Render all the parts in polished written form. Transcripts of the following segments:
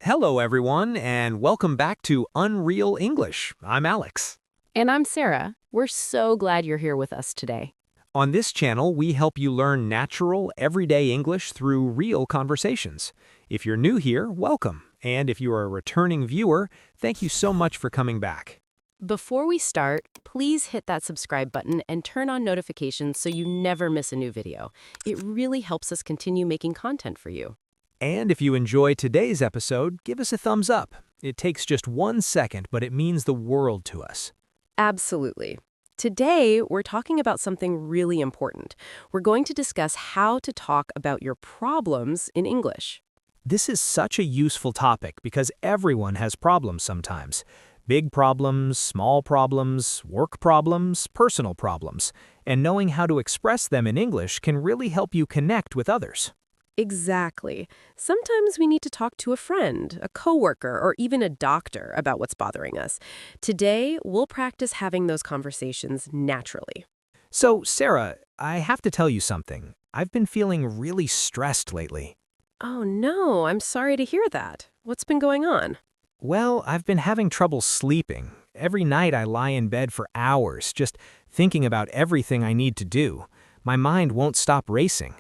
Hello, everyone, and welcome back to Unreal English. I'm Alex. And I'm Sarah. We're so glad you're here with us today. On this channel, we help you learn natural, everyday English through real conversations. If you're new here, welcome. And if you are a returning viewer, thank you so much for coming back. Before we start, please hit that subscribe button and turn on notifications so you never miss a new video. It really helps us continue making content for you. And if you enjoy today's episode, give us a thumbs up. It takes just 1 second, but it means the world to us. Absolutely. Today, we're talking about something really important. We're going to discuss how to talk about your problems in English. This is such a useful topic because everyone has problems sometimes. Big problems, small problems, work problems, personal problems. And knowing how to express them in English can really help you connect with others. Exactly. Sometimes we need to talk to a friend, a coworker, or even a doctor about what's bothering us. Today, we'll practice having those conversations naturally. So, Sarah, I have to tell you something. I've been feeling really stressed lately. Oh no, I'm sorry to hear that. What's been going on? Well, I've been having trouble sleeping. Every night I lie in bed for hours, just thinking about everything I need to do. My mind won't stop racing.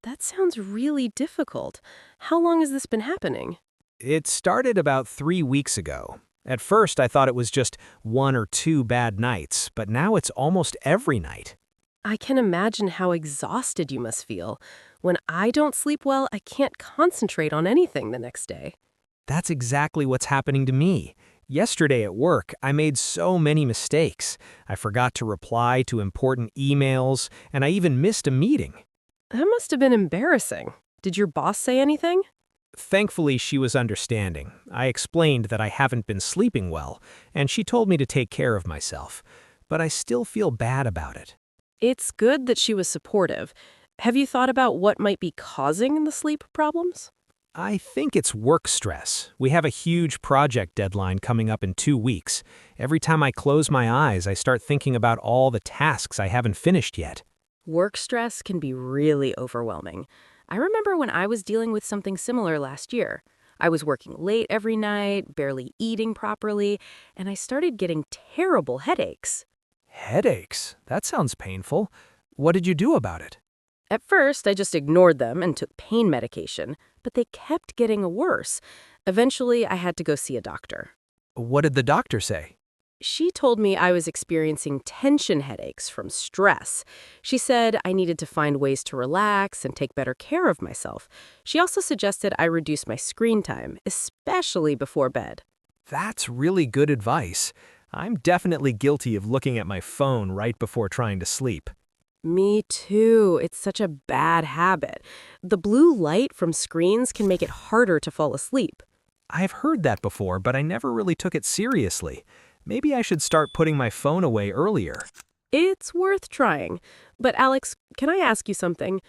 That sounds really difficult. How long has this been happening? It started about 3 weeks ago. At first, I thought it was just 1 or 2 bad nights, but now it's almost every night. I can imagine how exhausted you must feel. When I don't sleep well, I can't concentrate on anything the next day. That's exactly what's happening to me. Yesterday at work, I made so many mistakes. I forgot to reply to important emails, and I even missed a meeting. That must have been embarrassing. Did your boss say anything? Thankfully, she was understanding. I explained that I haven't been sleeping well, and she told me to take care of myself. But I still feel bad about it. It's good that she was supportive. Have you thought about what might be causing the sleep problems? I think it's work stress. We have a huge project deadline coming up in 2 weeks. Every time I close my eyes, I start thinking about all the tasks I haven't finished yet. Work stress can be really overwhelming. I remember when I was dealing with something similar last year. I was working late every night, barely eating properly, and I started getting terrible headaches. Headaches? That sounds painful. What did you do about it? At first, I just ignored them and took pain medication, but they kept getting worse. Eventually, I had to go see a doctor. What did the doctor say? She told me I was experiencing tension headaches from stress. She said I needed to find ways to relax and take better care of myself. She also suggested I reduce my screen time, especially before bed. That's really good advice. I'm definitely guilty of looking at my phone right before trying to sleep. Me too. It's such a bad habit. The blue light from screens can make it harder to fall asleep. I've heard that before, but I never really took it seriously. Maybe I should start putting my phone away earlier. It's worth trying. But Alex, can I ask you something?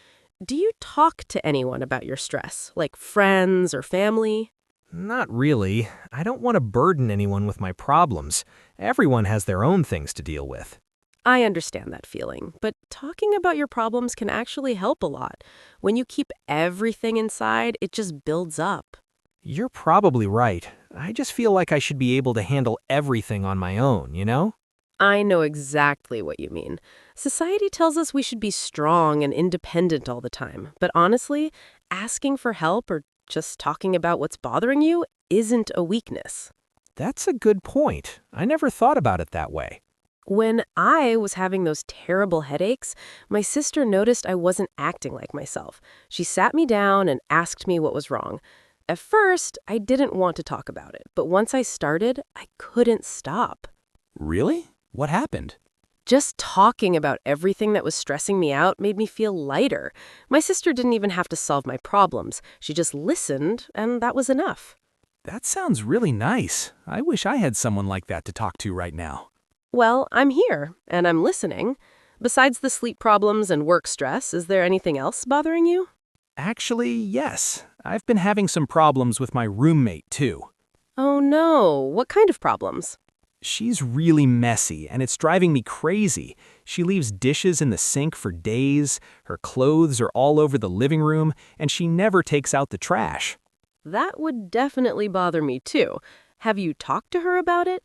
Do you talk to anyone about your stress, like friends or family? Not really. I don't want to burden anyone with my problems. Everyone has their own things to deal with. I understand that feeling, but talking about your problems can actually help a lot. When you keep everything inside, it just builds up. You're probably right. I just feel like I should be able to handle everything on my own, you know? I know exactly what you mean. Society tells us we should be strong and independent all the time, but honestly, asking for help or just talking about what's bothering you isn't a weakness. That's a good point. I never thought about it that way. When I was having those terrible headaches, my sister noticed I wasn't acting like myself. She sat me down and asked me what was wrong. At first, I didn't want to talk about it, but once I started, I couldn't stop. Really? What happened? Just talking about everything that was stressing me out made me feel lighter. My sister didn't even have to solve my problems. She just listened, and that was enough. That sounds really nice. I wish I had someone like that to talk to right now. Well, I'm here, and I'm listening. Besides the sleep problems and work stress, is there anything else bothering you? Actually, yes. I've been having some problems with my roommate, too. Oh no, what kind of problems? She's really messy, and it's driving me crazy. She leaves dishes in the sink for days, her clothes are all over the living room, and she never takes out the trash. that would definitely bother me too. Have you talked to her about it?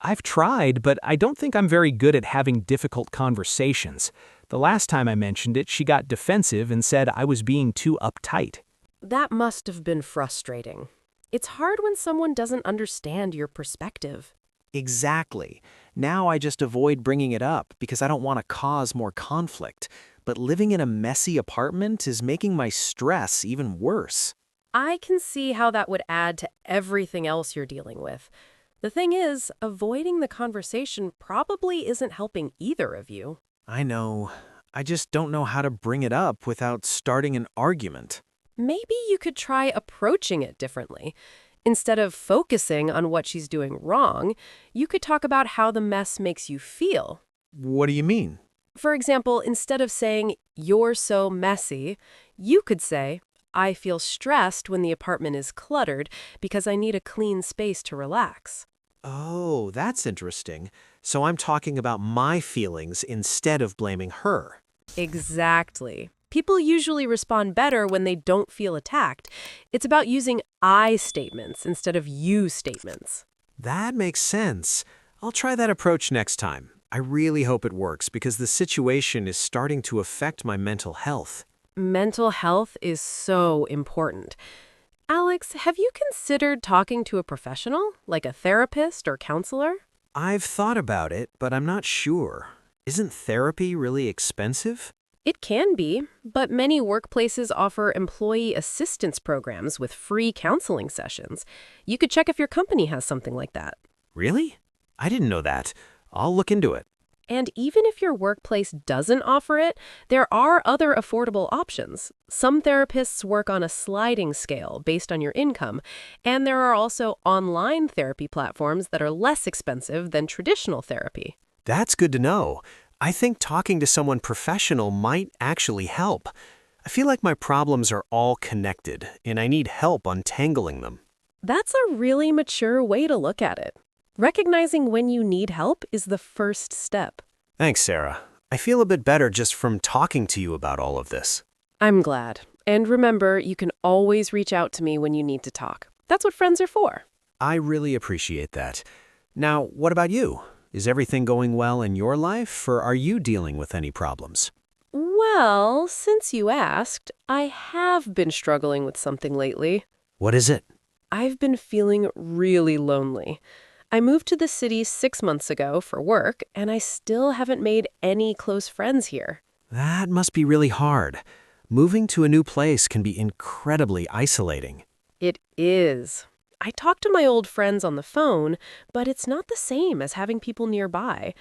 I've tried, but I don't think I'm very good at having difficult conversations. The last time I mentioned it, she got defensive and said I was being too uptight. That must have been frustrating. It's hard when someone doesn't understand your perspective. Exactly. Now I just avoid bringing it up because I don't want to cause more conflict. But living in a messy apartment is making my stress even worse. I can see how that would add to everything else you're dealing with. The thing is, avoiding the conversation probably isn't helping either of you. I know. I just don't know how to bring it up without starting an argument. Maybe you could try approaching it differently. Instead of focusing on what she's doing wrong, you could talk about how the mess makes you feel. What do you mean? For example, instead of saying, "You're so messy," you could say, "I feel stressed when the apartment is cluttered because I need a clean space to relax." Oh, that's interesting. So I'm talking about my feelings instead of blaming her. Exactly. People usually respond better when they don't feel attacked. It's about using I statements instead of you statements. That makes sense. I'll try that approach next time. I really hope it works because the situation is starting to affect my mental health. Mental health is so important. Alex, have you considered talking to a professional, like a therapist or counselor? I've thought about it, but I'm not sure. Isn't therapy really expensive? It can be, but many workplaces offer employee assistance programs with free counseling sessions. You could check if your company has something like that. Really? I didn't know that. I'll look into it. And even if your workplace doesn't offer it, there are other affordable options. Some therapists work on a sliding scale based on your income, and there are also online therapy platforms that are less expensive than traditional therapy. That's good to know. I think talking to someone professional might actually help. I feel like my problems are all connected, and I need help untangling them. That's a really mature way to look at it. Recognizing when you need help is the first step. Thanks, Sarah. I feel a bit better just from talking to you about all of this. I'm glad. And remember, you can always reach out to me when you need to talk. That's what friends are for. I really appreciate that. Now, what about you? Is everything going well in your life, or are you dealing with any problems? Well, since you asked, I have been struggling with something lately. What is it? I've been feeling really lonely. I moved to the city 6 months ago for work, and I still haven't made any close friends here. That must be really hard. Moving to a new place can be incredibly isolating. It is. I talk to my old friends on the phone, but it's not the same as having people nearby.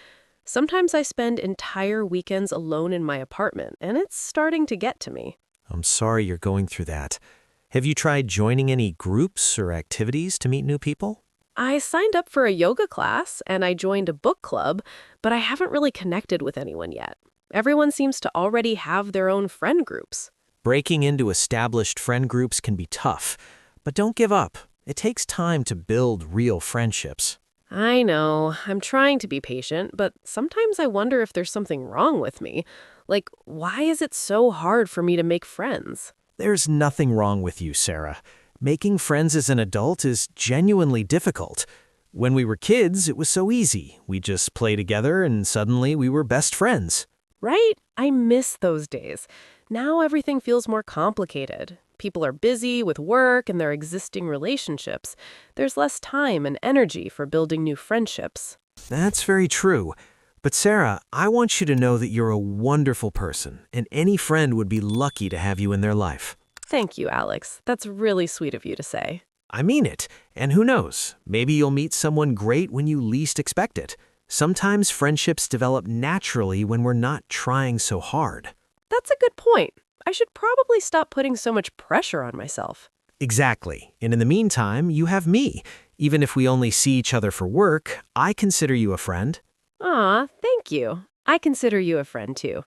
Sometimes I spend entire weekends alone in my apartment, and it's starting to get to me. I'm sorry you're going through that. Have you tried joining any groups or activities to meet new people? I signed up for a yoga class, and I joined a book club, but I haven't really connected with anyone yet. Everyone seems to already have their own friend groups. Breaking into established friend groups can be tough, but don't give up. It takes time to build real friendships. I know, I'm trying to be patient, but sometimes I wonder if there's something wrong with me. Like, why is it so hard for me to make friends? There's nothing wrong with you, Sarah. Making friends as an adult is genuinely difficult. When we were kids, it was so easy. We just play together and suddenly we were best friends. Right? I miss those days. Now everything feels more complicated. People are busy with work and their existing relationships. There's less time and energy for building new friendships. That's very true. But Sarah, I want you to know that you're a wonderful person, and any friend would be lucky to have you in their life. Thank you, Alex. That's really sweet of you to say. I mean it. And who knows, maybe you'll meet someone great when you least expect it. Sometimes friendships develop naturally when we're not trying so hard. That's a good point. I should probably stop putting so much pressure on myself. Exactly. And in the meantime, you have me. Even if we only see each other for work, I consider you a friend. Aw, thank you. I consider you a friend too.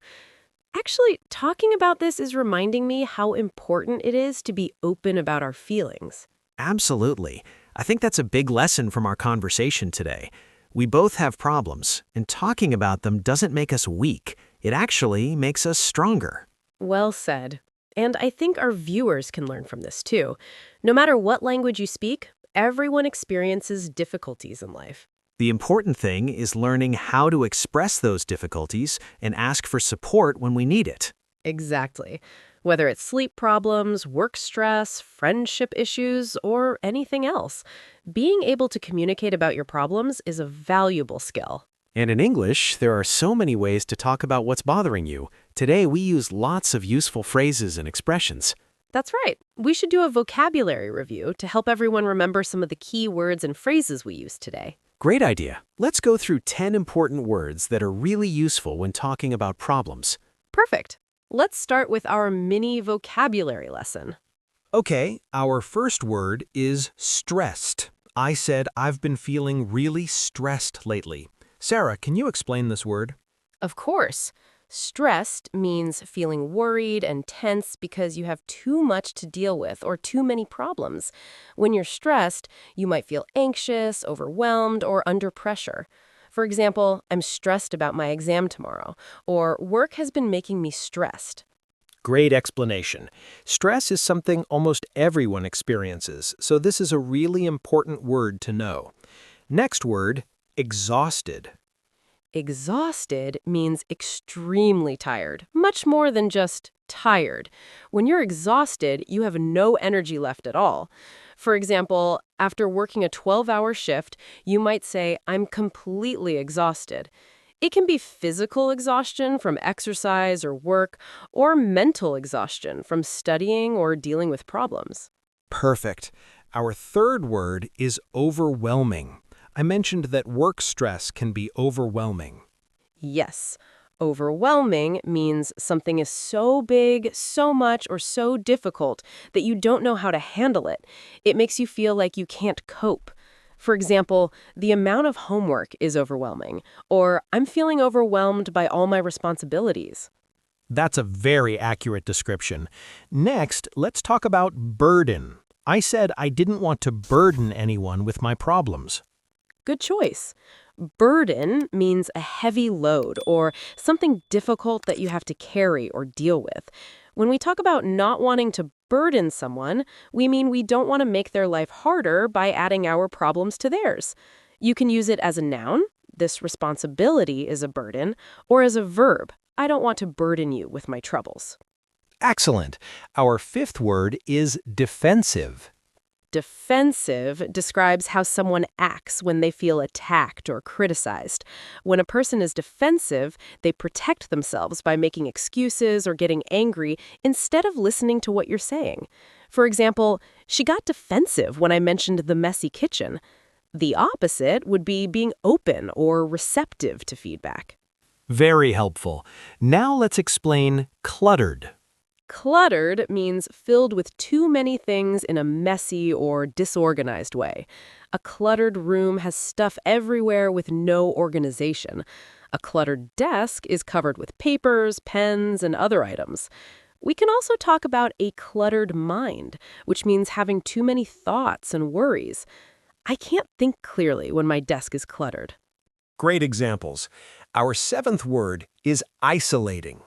Actually, talking about this is reminding me how important it is to be open about our feelings. Absolutely. I think that's a big lesson from our conversation today. We both have problems, and talking about them doesn't make us weak. It actually makes us stronger. Well said. And I think our viewers can learn from this too. No matter what language you speak, everyone experiences difficulties in life. The important thing is learning how to express those difficulties and ask for support when we need it. Exactly. Whether it's sleep problems, work stress, friendship issues, or anything else, being able to communicate about your problems is a valuable skill. And in English, there are so many ways to talk about what's bothering you. Today, we use lots of useful phrases and expressions. That's right. We should do a vocabulary review to help everyone remember some of the key words and phrases we use today. Great idea. Let's go through 10 important words that are really useful when talking about problems. Perfect. Let's start with our mini vocabulary lesson. Okay, our first word is stressed. I said I've been feeling really stressed lately. Sarah, can you explain this word? Of course. Stressed means feeling worried and tense because you have too much to deal with or too many problems. When you're stressed, you might feel anxious, overwhelmed, or under pressure. For example, I'm stressed about my exam tomorrow, or work has been making me stressed. Great explanation. Stress is something almost everyone experiences, so this is a really important word to know. Next word, exhausted. Exhausted means extremely tired, much more than just tired. When you're exhausted, you have no energy left at all. For example, after working a 12-hour shift, you might say, I'm completely exhausted. It can be physical exhaustion from exercise or work, or mental exhaustion from studying or dealing with problems. Perfect. Our third word is overwhelming. I mentioned that work stress can be overwhelming. Yes. Overwhelming means something is so big, so much, or so difficult that you don't know how to handle it. It makes you feel like you can't cope. For example, the amount of homework is overwhelming, or I'm feeling overwhelmed by all my responsibilities. That's a very accurate description. Next, let's talk about burden. I said I didn't want to burden anyone with my problems. Good choice. Burden means a heavy load or something difficult that you have to carry or deal with. When we talk about not wanting to burden someone, we mean we don't want to make their life harder by adding our problems to theirs. You can use it as a noun, this responsibility is a burden, or as a verb, I don't want to burden you with my troubles. Excellent. Our fifth word is defensive. Defensive describes how someone acts when they feel attacked or criticized. When a person is defensive, they protect themselves by making excuses or getting angry instead of listening to what you're saying. For example, she got defensive when I mentioned the messy kitchen. The opposite would be being open or receptive to feedback. Very helpful. Now let's explain cluttered. Cluttered means filled with too many things in a messy or disorganized way. A cluttered room has stuff everywhere with no organization. A cluttered desk is covered with papers, pens, and other items. We can also talk about a cluttered mind, which means having too many thoughts and worries. I can't think clearly when my desk is cluttered. Great examples. Our seventh word is isolating.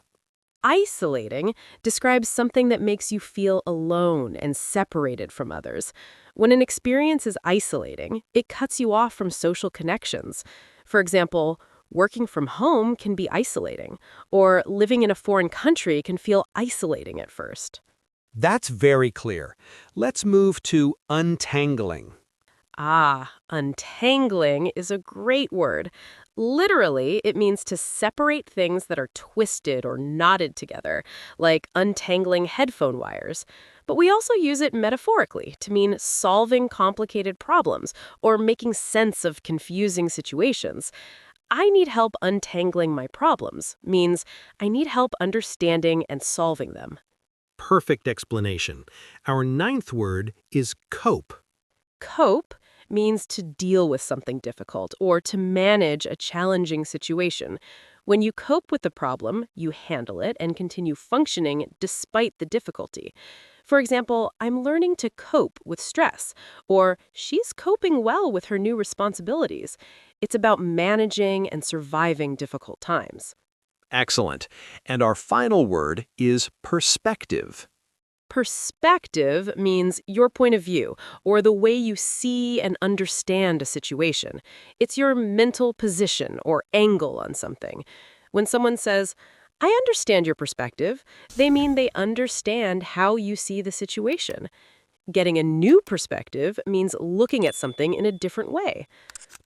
Isolating describes something that makes you feel alone and separated from others. When an experience is isolating, it cuts you off from social connections. For example, working from home can be isolating, or living in a foreign country can feel isolating at first. That's very clear. Let's move to untangling. Untangling is a great word. Literally, it means to separate things that are twisted or knotted together, like untangling headphone wires. But we also use it metaphorically to mean solving complicated problems or making sense of confusing situations. I need help untangling my problems means I need help understanding and solving them. Perfect explanation. Our ninth word is cope. Cope means to deal with something difficult or to manage a challenging situation. When you cope with the problem, you handle it and continue functioning despite the difficulty. For example, I'm learning to cope with stress, or she's coping well with her new responsibilities. It's about managing and surviving difficult times. Excellent. And our final word is perspective. Perspective means your point of view, or the way you see and understand a situation. It's your mental position or angle on something. When someone says, I understand your perspective, they mean they understand how you see the situation. Getting a new perspective means looking at something in a different way.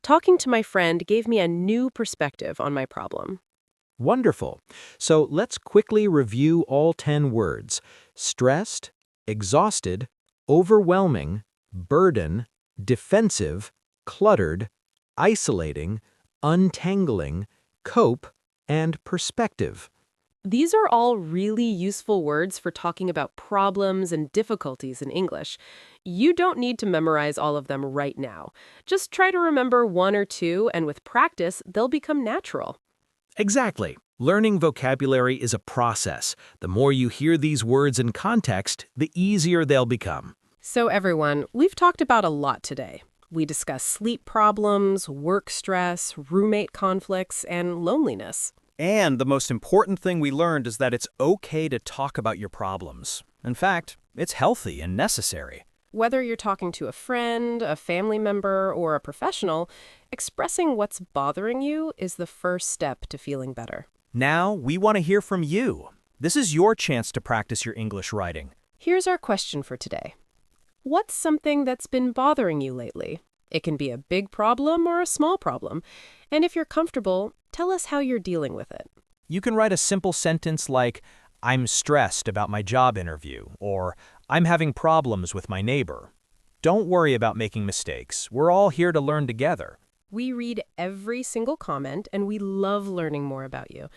Talking to my friend gave me a new perspective on my problem. Wonderful. So let's quickly review all 10 words: stressed, exhausted, overwhelming, burden, defensive, cluttered, isolating, untangling, cope, and perspective. These are all really useful words for talking about problems and difficulties in English. You don't need to memorize all of them right now. Just try to remember one or two, and with practice, they'll become natural. Exactly. Learning vocabulary is a process. The more you hear these words in context, the easier they'll become. So everyone, we've talked about a lot today. We discussed sleep problems, work stress, roommate conflicts, and loneliness. And the most important thing we learned is that it's okay to talk about your problems. In fact, it's healthy and necessary. Whether you're talking to a friend, a family member, or a professional, expressing what's bothering you is the first step to feeling better. Now, we want to hear from you. This is your chance to practice your English writing. Here's our question for today. What's something that's been bothering you lately? It can be a big problem or a small problem. And if you're comfortable, tell us how you're dealing with it. You can write a simple sentence like, I'm stressed about my job interview, or I'm having problems with my neighbor. Don't worry about making mistakes. We're all here to learn together. We read every single comment, and we love learning more about you.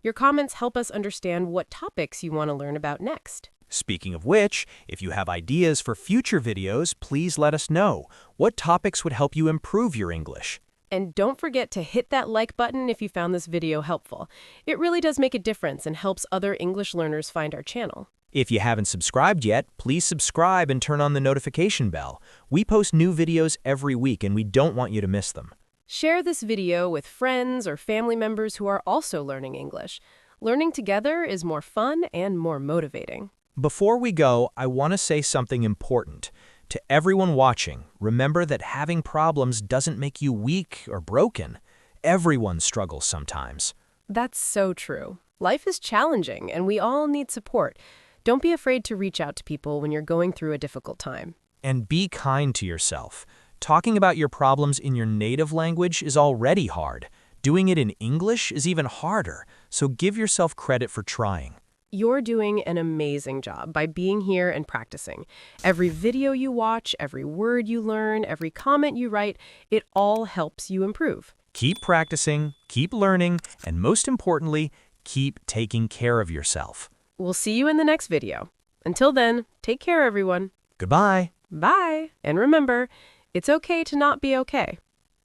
Your comments help us understand what topics you want to learn about next. Speaking of which, if you have ideas for future videos, please let us know. What topics would help you improve your English? And don't forget to hit that like button if you found this video helpful. It really does make a difference and helps other English learners find our channel. If you haven't subscribed yet, please subscribe and turn on the notification bell. We post new videos every week and we don't want you to miss them. Share this video with friends or family members who are also learning English. Learning together is more fun and more motivating. Before we go, I want to say something important. To everyone watching, remember that having problems doesn't make you weak or broken. Everyone struggles sometimes. That's so true. Life is challenging and we all need support. Don't be afraid to reach out to people when you're going through a difficult time. And be kind to yourself. Talking about your problems in your native language is already hard. Doing it in English is even harder, so give yourself credit for trying. You're doing an amazing job by being here and practicing. Every video you watch, every word you learn, every comment you write, it all helps you improve. Keep practicing, keep learning, and most importantly, keep taking care of yourself. We'll see you in the next video. Until then, take care, everyone. Goodbye. Bye. And remember, it's okay to not be okay.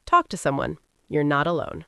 Talk to someone. You're not alone.